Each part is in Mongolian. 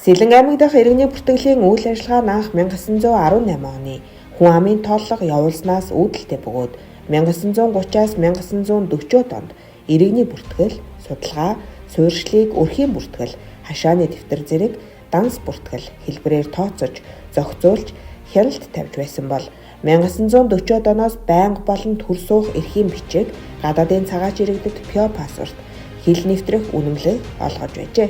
Сэлэн аймаг дахь иргэний бүртгэлийн үйл ажиллагаа анх 1918 оны хүн амын тооллого явуулснаас үүдэлтэй бөгөөд 1930-аас 1940 онд иргэний бүртгэл, судалгаа, суурьшлыг өрхийн бүртгэл, хашааны дэвтэр зэрэг данс бүртгэл хэлбэрээр тооцож, зохицуулж, хяналт тавьж байсан бол 1940 оноос байнга болон төр суух эрхийн бичиг, гадаадын цагаач иргэдэд ПО пассворт, хил нэвтрэх үнэмлэх олгож байжээ.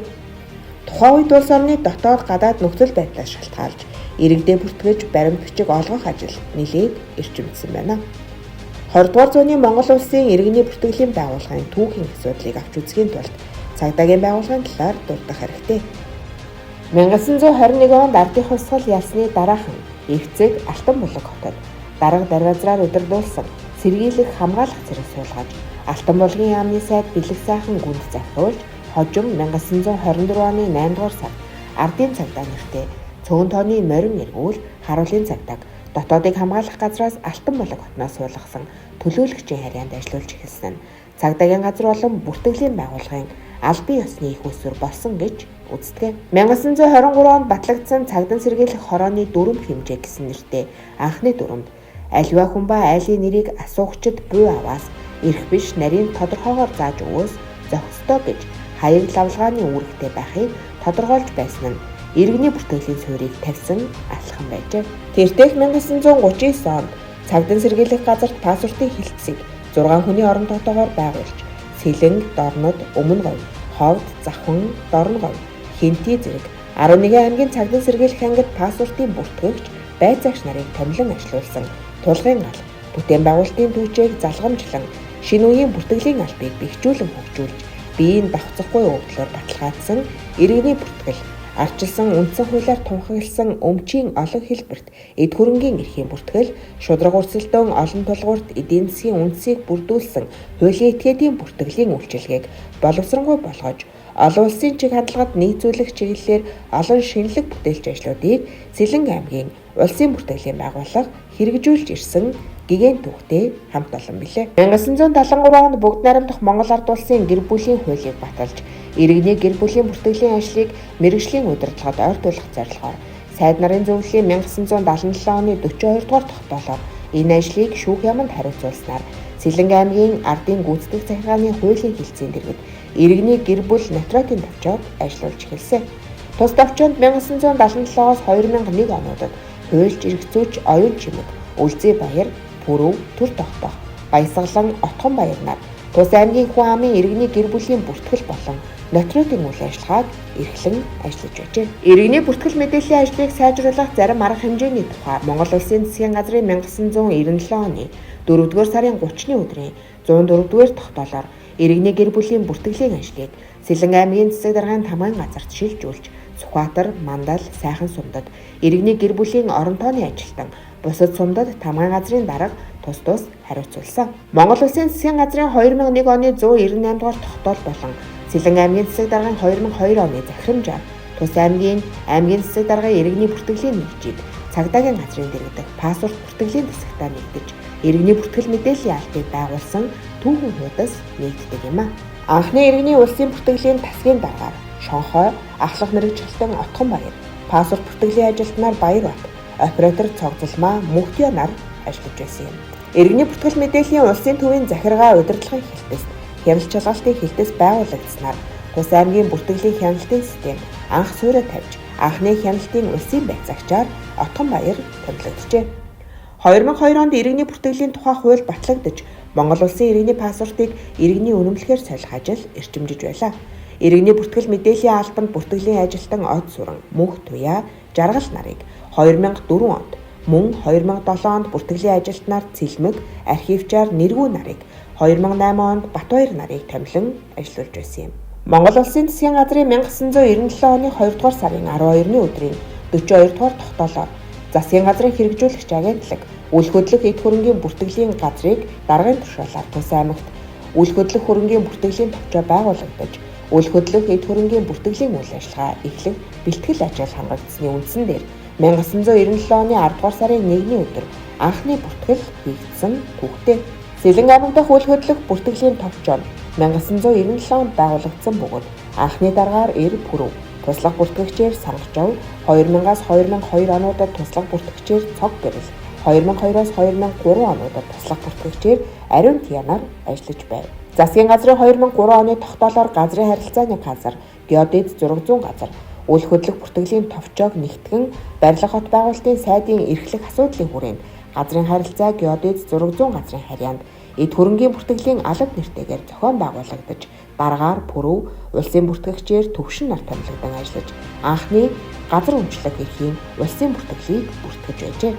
Тухайн үед улс орны дотоод гадаад нөхцөл байдлаас шалтгаалж иргэдээ бүртгэж баримт бичиг олгох ажил нэлээд эрчимдсэн байна. 20 дугаар зууны Монгол улсын иргэний бүртгэлийн байгууллагын түүхийн асуудлыг авч үзэхийн тулд цагдаагийн байгууллагын талаар дурдах хэрэгтэй. 1921 онд ардын хувьсгал ялсны дараахан Эвцэг Алтанбулаг хотод дарга даргаазраар удирдуулсан сэргийлэх хамгаалах зэрэг суулгаж Алтанбулгийн яамны сайд бэлэг сайхан гүнд захируулж хожим 1924 оны 8 дугаар сард ардын цагдаа нэртэй цөөн тооны морин эргүүл харуулын цагдааг дотоодыг хамгаалах газраас Алтанбулаг хотноос суулгасан төлөөлөгчийн харьяанд ажиллуулж эхэлсэн нь цагдаагийн газар болон бүртгэлийн байгууллагын албан ёсны их усүр болсон гэж үздэг. 1923 онд батлагдсан цагдаа сэргийлэх хорооны дүрм хэмжээ гэсэн нэртэй анхны дүрмд аливаа хүн ба айлын нэрийг асуугчид буй аваас эрх биш нарийн тодорхойгоор зааж өгөөс зохистой гэж хаяг лавлгааны үүрэгтэй байхыг тодорхойлж байсан нь иргэний бүртгэлийн суурийг тавьсан алхам байжээ. Тэртех 1939 онд цагдаа сэргийлэх газарт пассвортын хилцгийг 6 хүний орон тогтоогоор байгуулж Сэлэнг, Дорнод, Өмнө говь, Ховд, Завхан, Дорно говь, Хинти зэрэг 11 аймгийн цагдаа сэргийлэх ангид пассвортын бүртгэгч байцаагч нарыг томилон ажилуулсан тулгын гал бүтээн байгуулалтын түүчийг залгамжлан шинэ үеийн бүртгэлийн албыг бэхжүүлэн хөгжүүлж биеийн давхцахгүй өвдлөөр баталгаажсан иргэний бүртгэл арчилсан үндсэн хуулиар тунхагласан өмчийн олон хэлбэрт эд хөрөнгийн эрхийн бүртгэл шудраг өрсөлдөөн олон тулгуурт эдийн засгийн үндсийг бүрдүүлсэн хуулийн этгээдийн бүртгэлийн үйлчилгээг боловсронгуй болгож олон улсын чиг хандлагад нийцүүлэх чиглэлээр олон шинэлэг бүтээлч ажлуудыг Сэлэн аймгийн улсын бүртгэлийн байгууллага хэрэгжүүлж ирсэн гигэн түүхтэй хамт олон билээ. 1973 онд Бүгд найрамдах Монгол Ард улсын гэр бүлийн хуулийг баталж иргэний гэр бүлийн бүртгэлийн ажлыг мэргэжлийн удирдлагад ойртуулах зорилгоор сайд нарын зөвлөлийн 1977 оны 42 дугаар тогтоолоор энэ ажлыг шүүх яманд хариуцуулснаар Сэлэн аймгийн ардын гүйцэтгэх захиргааны хуулийн хэлцээнд дэргэд иргэний гэр бүл нотариатын товчоод ажиллуулж эхэлсэн. Тус товчоонд 1977-оос 2001 онуудад хуульч эргцүүч оюун чимэг, Үлзий баяр, Пүрэв, Түр тогтоох, Баясгалан, Отгон баяр нар тус аймгийн хүн амын иргэний гэр бүлийн бүртгэл болон нотариатын үйл ажиллагааг эрхлэн ажиллаж байжээ. Иргэний бүртгэл мэдээллийн ажлыг сайжруулах зарим арга хэмжээний тухай Монгол Улсын засгийн газрын 1997 оны 4-р сарын 30-ны өдрийн 104-р тогтоолоор иргэний гэр бүлийн бүртгэлийн ажлыг Сэлэн аймгийн засаг даргын тамгын газарт шилжүүлж Сүхбаатар, Мандал, Сайхан сумдад иргэний гэр бүлийн орон тооны ажилтан бусад сумдад тамгын газрын дарга тус хариуцуулсан. Монгол Улсын засгийн газрын 2001 оны 198 дугаар тогтоол болон Сэлэн аймгийн засаг даргын 2002 оны захирамжаар тус аймгийн засаг даргын иргэний бүртгэлийн нэгжийг цагдаагийн газрын дэргэдэх пассворт бүртгэлийн засагтаа нэгдэж иргэний бүртгэл мэдээллийн албыг байгуулсан түүхэн хуудас нэгддэг юм а. Анхны иргэний улсын бүртгэлийн тасгийн даргаар Шонхой, ахлах мэргэжилтэн Отгон баяр, пассворт бүртгэлийн ажилтнаар Баярбат, оператор Цогцолмаа, Мөнхтё нар ажиллаж байсан юм. Иргэний бүртгэл мэдээллийн улсын төвийн захиргаа удирдлагын хэлтэст хяналт шалгалтын хэлтэс байгуулагдсанаар тус аймгийн бүртгэлийн хяналтын систем анх суурь тавьж анхны хяналтын улсын байцаагчаар Отгон баяр томилогджээ. 2002 онд иргэний бүртгэлийн тухай хууль батлагдаж Монгол Улсын иргэний пассвортыг иргэний үнэмлэхээр солих ажил эрчимжиж байлаа. Иргэний бүртгэл мэдээллийн албанд бүртгэлийн ажилтан Од Сүрэн, Мөнх Туяа, Жаргал нарыг 2004 онд мөн 2007 онд бүртгэлийн ажилтнаар Цэлмэг, архивчаар Нэргүү нарыг 2008 онд Батбаяр нарыг томилон ажиллуулж байсан юм. Монгол Улсын засгийн газрын 1997 оны 2 дугаар сарын 12-ны өдрийн 42 дугаар тогтоолоор засгийн газрын хэрэгжүүлэгч агентлаг үл хөдлөх эд хөрөнгийн бүртгэлийн газрыг даргын туршуулаар тус аймагт үл хөдлөх хөрөнгийн бүртгэлийн товчоо байгуулагдаж үл хөдлөх эд хөрөнгийн бүртгэлийн үйл ажиллагаа эхлэх бэлтгэл ажил хамрагдсны үндсэн дээр 1997 оны 10 дугаар сарын 1-ний өдөр анхны бүртгэл хийгдсэн түүхтэй. Сэлэн аймаг дахь үл хөдлөх бүртгэлийн товчоо 1997 онд байгуулагдсан бөгөөд анхны даргаар Эр Пүрэв, туслах бүртгэгчээр сонгож ав. 2000-аас 2002 онуудад туслах бүртгэгчээр цог гэрэл, 2002-оос 2003 онуудад туслах бүртгэгчээр ариун тянаар ажиллаж байв. Засгийн газрын 2003 оны тогтоолоор газрын харилцааны газар, геодез 600 газар, үйл хөдлөх бүртгэлийн товчоог нэгтгэн барилга хот байгуулалтын сайдын эрхлэх асуудлын хүрээнд газрын харилцаа геодез 600 газрын харьяанд эд хөрөнгийн бүртгэлийн алба нэртэйгээр зохион байгуулагдаж, дараагаар пүрэв улсын бүртгэгчээр төвшин нар томилогдсон ажиллаж, анхны газар өмчлөг эрхийн улсын бүртгэлийг бүртгэж байжээ.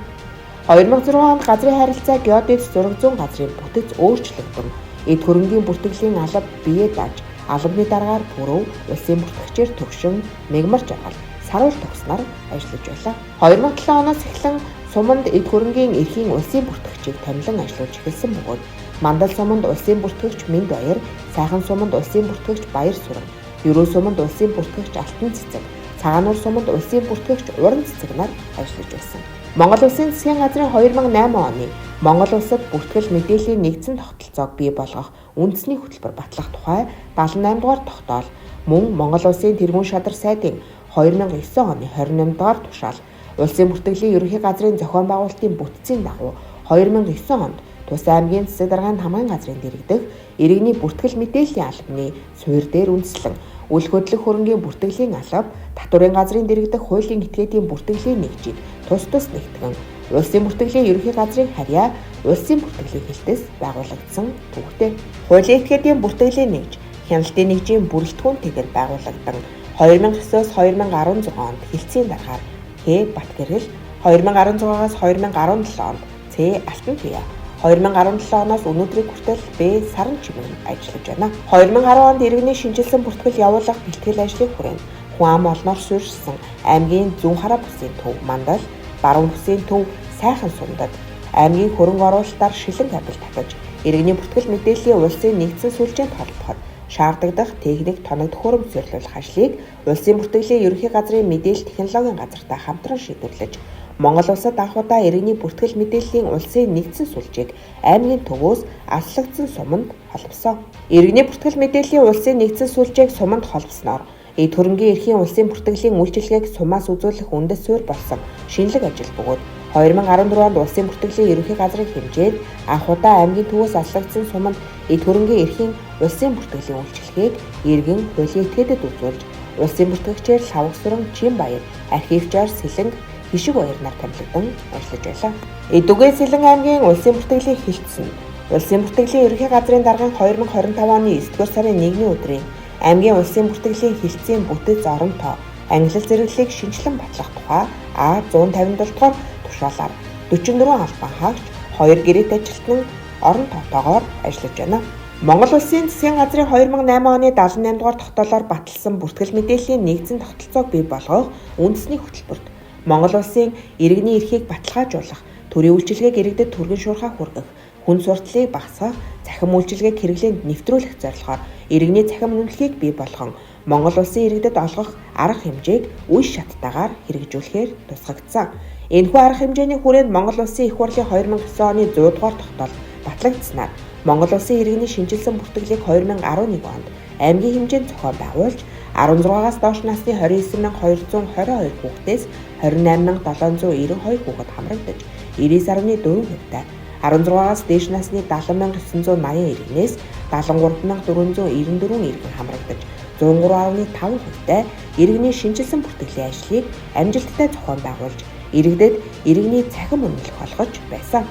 2006 онд газрын харилцаа геодез 600 газрын бүтэц өөрчлөгдөн, эд хөрөнгийн бүртгэлийн алба бие дааж, албаны дараагаар пүрэв улсын бүртгэгчээр төвшин мегмар жаргал саруул тогсноор ажиллаж байлаа. 2007 оноос эхлэн суманд эд хөрөнгийн эрхийн улсын бүртгэгчийг томилон ажиллуулж эхэлсэн бөгөөд Мандал суманд улсын бүртгэгч Минд Баяр, Сайхан суманд улсын бүртгэгч Баяр Сүрэн, Ерөө суманд улсын бүртгэгч Алтан Цэцэг, Цагаануур суманд улсын бүртгэгч Уран Цэцэг нар ажиллаж байсан. Монгол Улсын засгийн газрын 2008 оны Монгол улсад бүртгэл мэдээллийн нэгдсэн тогтолцоог бий болгох үндэсний хөтөлбөр батлах тухай 78 дугаар тогтоол мөн Монгол Улсын тэргуун шадар сайдын 2009 оны 28 дугаар тушаал улсын бүртгэлийн ерөнхий газрын зохион байгуулалтын бүтцийн дагуу 2009 онд Тус аймгийн засаг даргын хамгаан газрын дэргэдэх иргэний бүртгэл мэдээллийн албаны суурь дээр үндэслэн үйл хөдлөх хөрөнгийн бүртгэлийн алба, татварын газрын дэргэдэх хуулийн этгээдийн бүртгэлийн нэгжийг тус нэгтгэн улсын бүртгэлийн ерөнхий газрын харьяа улсын бүртгэлийн хэлтэс байгуулагдсан төвхтэй. Хуулийн этгээдийн бүртгэлийн нэгж хяналтын нэгжийн бүрэлдэхүүнтэйгээр байгуулагдсан 2009-оос 2016 онд хэлтсийн дараагаар Х Батгэрэл, 2016-аас 2017 онд Ц Алтан Туяа, 2017 оноос өнөөдрийг хүртэл Б Саран чимэн ажиллаж байна. 2010 онд иргэний шинжилсэн бүртгэл явуулах бэлтгэл ажлыг хүрээнд хүн ам олноор суурьшсан аймгийн зүүн хараа бүсийн төв Мандал, баруун бүсийн төв Сайхан сумдад аймгийн хөрөнгө оруулалтаар шилэн кабель татаж иргэний бүртгэл мэдээллийн улсын нэгдсэн сүлжээнд холбоход шаардагдах техник тоног төхөөрөмж зөвлөх ажлыг улсын бүртгэлийн ерөнхий газрын мэдээлэл технологийн газартай хамтран шийдвэрлэж Монгол улсад анх удаа иргэний бүртгэл мэдээллийн улсын нэгдсэн сүлжээг аймгийн төвөөс аслагдсан суманд холбосон. Иргэний бүртгэл мэдээллийн улсын нэгдсэн сүлжээг суманд холбосноор эд хөрөнгийн эрхийн улсын бүртгэлийн үйлчилгээг сумаас үзүүлэх үндэс суурь болсон шинэлэг ажил бөгөөд 2014 онд улсын бүртгэлийн ерөнхий газрын хэмжээд анх удаа аймгийн төвөөс аслагдсан суманд эд хөрөнгийн эрхийн улсын бүртгэлийн үйлчилгээг иргэн хуулийн этгээдэд үзүүлж улсын бүртгэгчээр Лавг Сүрэн, Чин Баяр, архивчаар Сэлэнг, Хишиг Баяр нар томилогдсон ажиллаж байлаа. Эдүгээ Сэлэн аймгийн улсын бүртгэлийн хэлтсэн улсын бүртгэлийн ерөнхий газрын даргын 2025 оны 9-р сарын 1-ний өдрийн аймгийн улсын бүртгэлийн хэлтсийн бүтэц оронтоо англи зэрэглэлийг шинжилэн батлах тухай А157 дугаар тушаалаар 44 албан хаагч 2 гэрээт ажилтнан орон тоотоогоор ажиллаж байна. Монгол Улсын засгийн газрын 2008 оны 78 дугаар тогтоолоор баталсан бүртгэл мэдээллийн нэгдсэн тогтолцоог бий болгох үндэсний хөтөлбөрт Монгол Улсын иргэний эрхийг баталгаажуулах, төрийн үйлчилгээг иргэдэд түргэн шуурхай хүргэх, хүн сурталыг багасгах, цахим үйлчилгээг хэрэглээнд нэвтрүүлэх зорилгоор иргэний цахим үнэлгээг бий болгон Монгол Улсын иргэдэд олгох арга хэмжээг үе шаттайгаар хэрэгжүүлэхээр тусгагдсан. Энэхүү арга хэмжээний хүрээнд Монгол Улсын их хурлын 2009 оны 100 дугаар тогтоол батлагдсанаар Монгол Улсын иргэний шинжилсэн бүртгэлийг 2011 онд аймгийн хэмжээнд зохион байгуулж 16-аас доош насны 29222 хүүхдээс 28792 хүүхэд хамрагдаж 99.4%-тай 16-аас дээш насны 70980 иргэнээс 73494 иргэн хамрагдаж 103.5%-тай иргэний шинжилсэн бүртгэлийн ажлыг амжилттай зохион байгуулж иргэдэд иргэний цахим үнэлэх болгож байсан.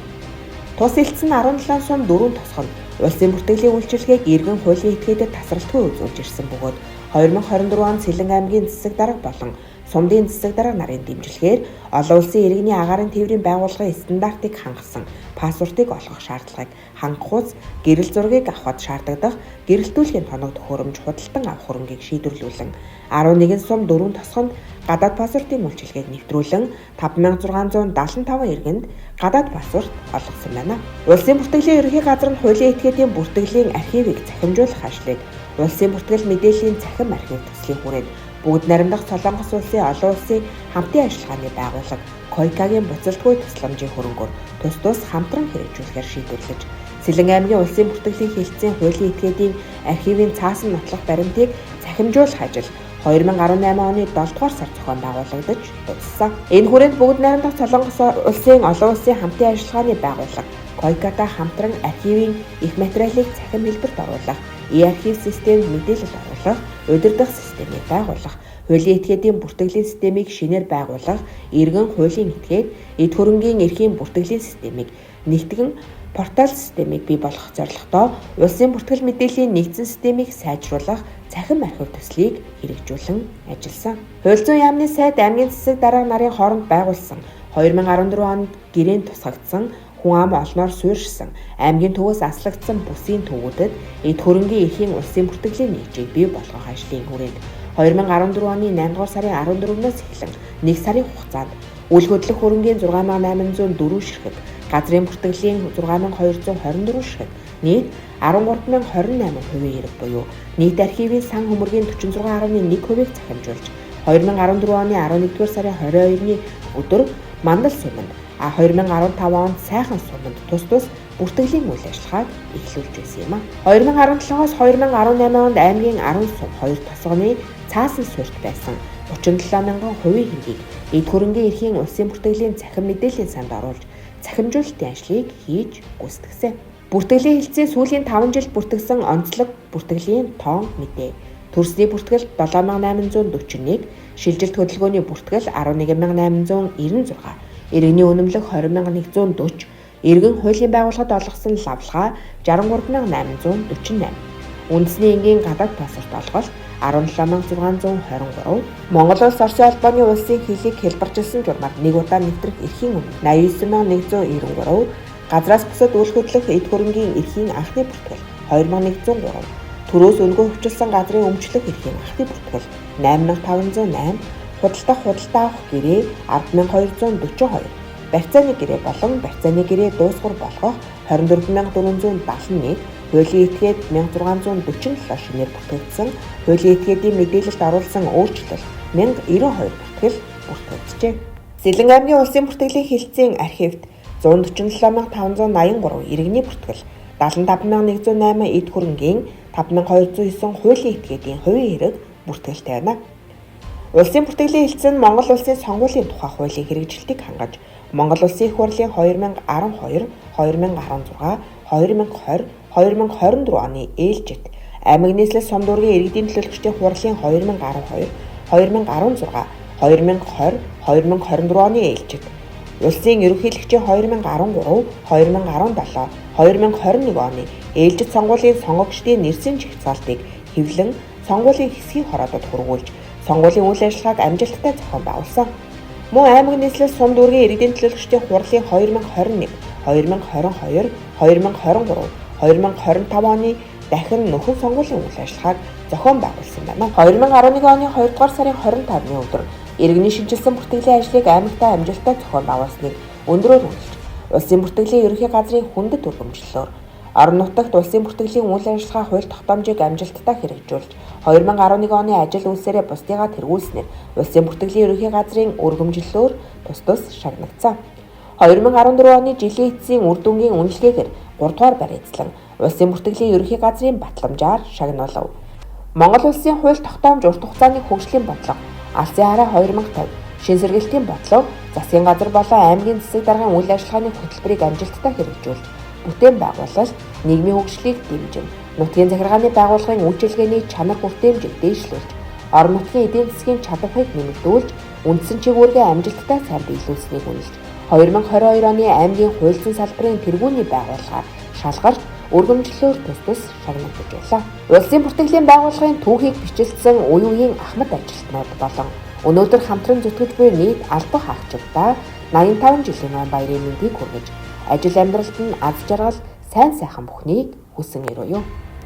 Тус элдсэн 17 сум 4 тосгонд улсын бүртгэлийн үйлчилгээг иргэн хуулийн этгээдэд тасралтгүй үзүүлж ирсэн бөгөөд 2024 онд Сэлэн аймгийн засаг дарга болон сумдын засаг дарга нарын дэмжлэгээр олон улсын иргэний агаарын тээврийн байгууллагын стандартыг хангасан пассвортыг олгох шаардлагыг хангахуйц гэрэл зургийг авахд шаардагдах гэрэлтүүлгийн тоног төхөөрөмж худалдан авах хөрөнгийг шийдвэрлүүлэн 11 сум 4 тосгонд гадаад пассвортын үйлчилгээг нэвтрүүлэн 5675 иргэнд гадаад пассворт олгосон байна. Улсын бүртгэлийн ерөнхий газар нь хуулийн этгээдийн бүртгэлийн архивыг захимжуулах ажлыг улсын бүртгэл мэдээллийн цахим архив төслийн хүрээнд бүгд наримдах Солонгос улсын олон улсын хамтын ажиллагааны байгууллага КОИКАгийн буцалтгүй тусламжийн хөрөнгөөр тус хамтран хэрэгжүүлэхээр шийдвэрлэж Сэлэн аймгийн улсын бүртгэлийн хэлтсийн хуулийн этгээдийн архивын цаасан нотлох баримтыг захимжуулах ажил 2018 оны 7 дугаар сар зохион байгуулагдаж дууссан. Энэ хүрээнд бүгд найрамдах Солонгос улсын олон улсын хамтын ажиллагааны байгууллага Койкатай хамтран архивын их материалыг цахим хэлбэрт оруулах, e-архив системд мэдээлэл оруулах, удирдах системийг байгуулах, хуулийн этгээдийн бүртгэлийн системийг шинээр байгуулах, иргэн хуулийн этгээд, эд хөрөнгийн эрхийн бүртгэлийн системийг нэгтгэн портал системийг бий болгох зорилготой улсын бүртгэл мэдээллийн нэгдсэн системийг сайжруулах цахим архив төслийг хэрэгжүүлэн ажилласан. Хууль зүйн яамны сайд аймгийн засаг дарга нарын хооронд байгуулсан 2014 онд гэрээнд тусгагдсан хүн ам олноор суурьшсан аймгийн төвөөс аслагдсан бүсийн төвүүдэд эд хөрөнгийн эрхийн улсын бүртгэлийн нэгжийг бий болгох ажлын хүрээнд 2014 оны 8 дугаар сарын 14-нөөс эхлэн 1 сарын хугацаанд үл хөдлөх хөрөнгийн 6804 ширхэг, газрын бүртгэлийн 6224 ширхэг, нийт 13028 хувийн хэрэг буюу нийт архивын сан хөмөргийн 46.1%-ийг захимжуулж 2014 оны 11-р сарын 22-ны өдөр Мандал суманд 2015 онд Сайхан суманд тус бүртгэлийн үйл ажиллагааг эхлүүлж байсан юм а. 2017-оос 2018 онд аймгийн 10 сум 2 тосгоны цаасан суурьт байсан 37 мянган хувийн хэргийг эд хөрөнгийн эрхийн улсын бүртгэлийн цахим мэдээллийн санд оруулж цахимжуулалтын ажлыг хийж гүйцэтгсэн. Бүртгэлийн хэлтсийн сүүлийн 5 жил бүртгэсэн онцлог бүртгэлийн тоон мэдээ. Төрсний бүртгэл 7841, шилжилт хөдөлгөөний бүртгэл 11896, иргэний үнэмлэх 20140, иргэн хуулийн байгууллагад олгосон лавлгаа 63848, үндэсний энгийн гадаад паспорт олголт 17623, Монгол Улс Оросын албаны улсын хэлийг хэлбэрчилсэн журмаар нэг удаа нэвтрэх эрхийн үнэ 89193, газраас бусад үйл хөдлөх эд хөрөнгийн эрхийн анхны бүртгэл 2103, төрөөс өнгөө хөвчилсэн газрын өмчлөх эрхийн анхны бүртгэл 8508, худалдаа авах гэрээ 10242, барьцааны гэрээ болон барьцааны гэрээ дуусгар болгох 24471, хуулийн этгээд 1647 шинээр бүтээгдсэн, хуулийн этгээдийн мэдээлэлд оруулсан өөрчлөлт 1092 бүтгэл бүртгэгджээ. Сэлэн аймгийн улсын бүртгэлийн хэлтсийн архивд 147583 иргэний бүртгэл, 75108 эд хөрөнгийн 5209 хуулийн этгээдийн хувийн хэрэг бүртгэлтэй байна. Улсын бүртгэлийн хэлтсэн Монгол Улсын сонгуулийн тухай хуулийн хэрэгжилтийг хангаж Монгол Улсын их хурлын 2012, 2016, 2020, 2024 оны ээлжид аймаг нийслэл сум дүүргийн иргэдийн төлөөлөгчдийн хурлын 2012, 2016, 2020, 2024 оны ээлжид улсын ерөнхийлөгчийн 2013, 2017, 2021 оны ээлжид сонгуулийн сонгогчдын нэрсэн жагсаалтыг хэвлэн сонгуулийн хэсгийн хороодод хүргүүлж сонгуулийн үйл ажиллагааг амжилттай зохион байгуулсан. Мөн аймаг нийслэл сум дүүргийн иргэдийн төлөөлөгчдийн хурлын 2021, 2022, 2023, 2025 оны дахин нөхөн сонгуулийн үйл ажиллагааг зохион байгуулсан байна. 2011 оны 2 дугаар сарын 25-ны өдөр иргэний шинжилсэн бүртгэлийн ажлыг аймагтаа амжилттай зохион байгуулсныг өндрөөр үнэлж, улсын бүртгэлийн ерөнхий газрын хүндэт өргөмжлөлөөр орон нутагт улсын бүртгэлийн үйл ажиллагаа хууль тогтоомжийг амжилттай хэрэгжүүлж 2011 оны ажил үйлсээрээ бусдыгаа тэргүүлснээр улсын бүртгэлийн ерөнхий газрын өргөмжлөлөөр тус шагнагдсан. 2014 оны жилийн эцсийн үр дүнгийн үнэлгээгээр 3 дугаар баригдсан улсын бүртгэлийн ерөнхий газрын батламжаар шагнуулав. Монгол улсын хууль тогтоомж урт хугацааны хөгжлийн бодлого, алсын хараа 2050, шин сэргээлтийн бодлого, засгийн газар болон аймгийн засаг даргын үйл ажиллагааны хөтөлбөрийг амжилттай хэрэгжүүлж, бүтээн байгуулалт, нийгмийн хөгжлийг дэмжин, нутгийн захиргааны байгууллагын үйлчилгээний чанар бүртэмжийг дээшлүүлж, орон нутгийн эдийн засгийн чадварыг нэмэгдүүлж, үндсэн чиглэлээ амжилттай сайн биелүүлсэнийг үнэлж, 2022 оны аймгийн хуульчин салбарын тэргүүний байгууллагаар шалгарч өргөмжлөлөөр тус шагнагдаж байлаа. Улсын бүртгэлийн байгууллагын түүхийг бичлсэн үе үеийн ахмад ажилтнууд болон өнөөдөр хамтран зүтгэж буй нийт албан хаагчдаа 85 жилийн баярын мэндийг хүргэж, ажил амьдралд нь аз жаргал, сайн сайхан бүхнийг хүсэн ирвэ юу.